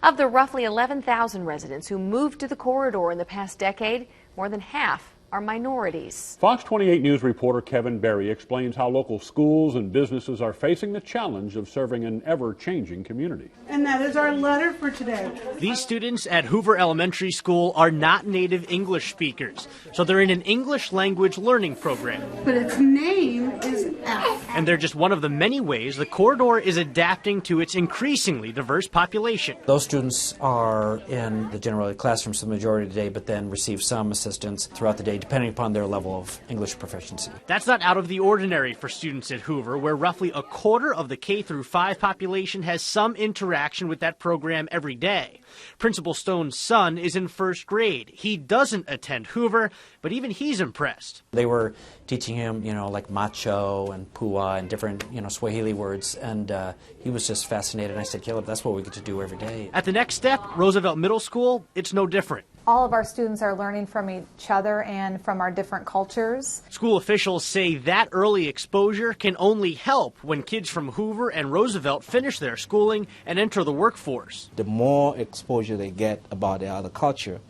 Of the roughly 11,000 residents who moved to the corridor in the past decade, more than half are minorities. Fox 28 News reporter Kevin Barry explains how local schools and businesses are facing the challenge of serving an ever-changing community. And that is our letter for today. These students at Hoover Elementary School are not native English speakers, so they're in an English language learning program. But its name is F. And they're just one of the many ways the corridor is adapting to its increasingly diverse population. Those students are in the general ed classrooms for the majority of the day, but then receive some assistance throughout the day, depending upon their level of English proficiency. That's not out of the ordinary for students at Hoover, where roughly a quarter of the K-5 population has some interaction with that program every day. Principal Stone's son is in first grade. He doesn't attend Hoover, but even he's impressed. They were teaching him, like macho and pua and different, Swahili words, and he was just fascinated. I said, Caleb, that's what we get to do every day. At the next step, Roosevelt Middle School, it's no different. All of our students are learning from each other and from our different cultures. School officials say that early exposure can only help when kids from Hoover and Roosevelt finish their schooling and enter the workforce. The more exposure they get about their other culture,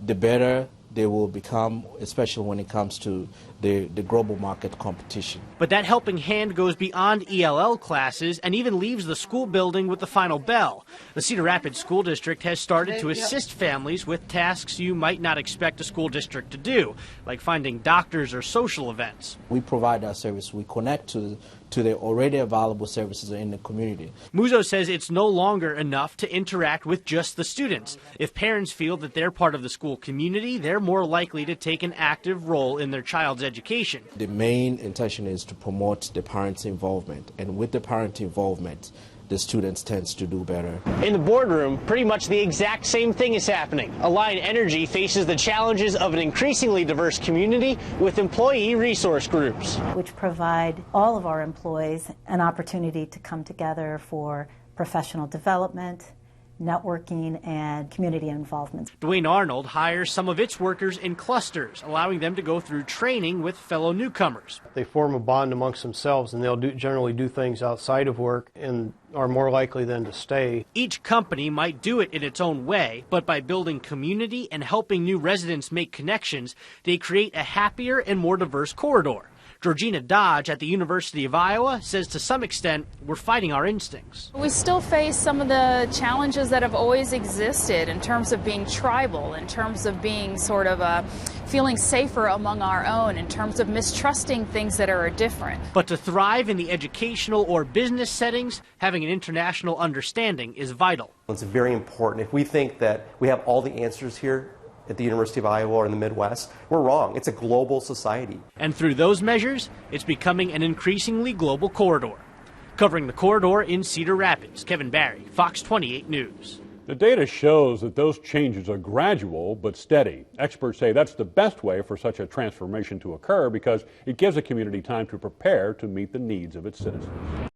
the better they will become, especially when it comes to the global market competition. But that helping hand goes beyond E.L.L. classes and even leaves the school building with the final bell. The Cedar Rapids School District has started to assist families with tasks you might not expect a school district to do, like finding doctors or social events. We provide that service. We connect to the already available services in the community. Muzo says it's no longer enough to interact with just the students. If parents feel that they're part of the school community, they're more likely to take an active role in their child's education. The main intention is to promote the parents' involvement, and with the parent involvement, the students tends to do better. In the boardroom, pretty much the exact same thing is happening. Alliant Energy faces the challenges of an increasingly diverse community with employee resource groups, which provide all of our employees an opportunity to come together for professional development, networking, and community involvement. Dwayne Arnold hires some of its workers in clusters, allowing them to go through training with fellow newcomers. They form a bond amongst themselves, and they'll generally do things outside of work and are more likely then to stay. Each company might do it in its own way, but by building community and helping new residents make connections, they create a happier and more diverse corridor. Georgina Dodge at the University of Iowa says to some extent we're fighting our instincts. We still face some of the challenges that have always existed in terms of being tribal, in terms of being sort of feeling safer among our own, in terms of mistrusting things that are different. But to thrive in the educational or business settings, having an international understanding is vital. It's very important. If we think that we have all the answers here at the University of Iowa or in the Midwest, we're wrong. It's a global society. And through those measures, it's becoming an increasingly global corridor. Covering the corridor in Cedar Rapids, Kevin Barry, Fox 28 News. The data shows that those changes are gradual but steady. Experts say that's the best way for such a transformation to occur because it gives a community time to prepare to meet the needs of its citizens.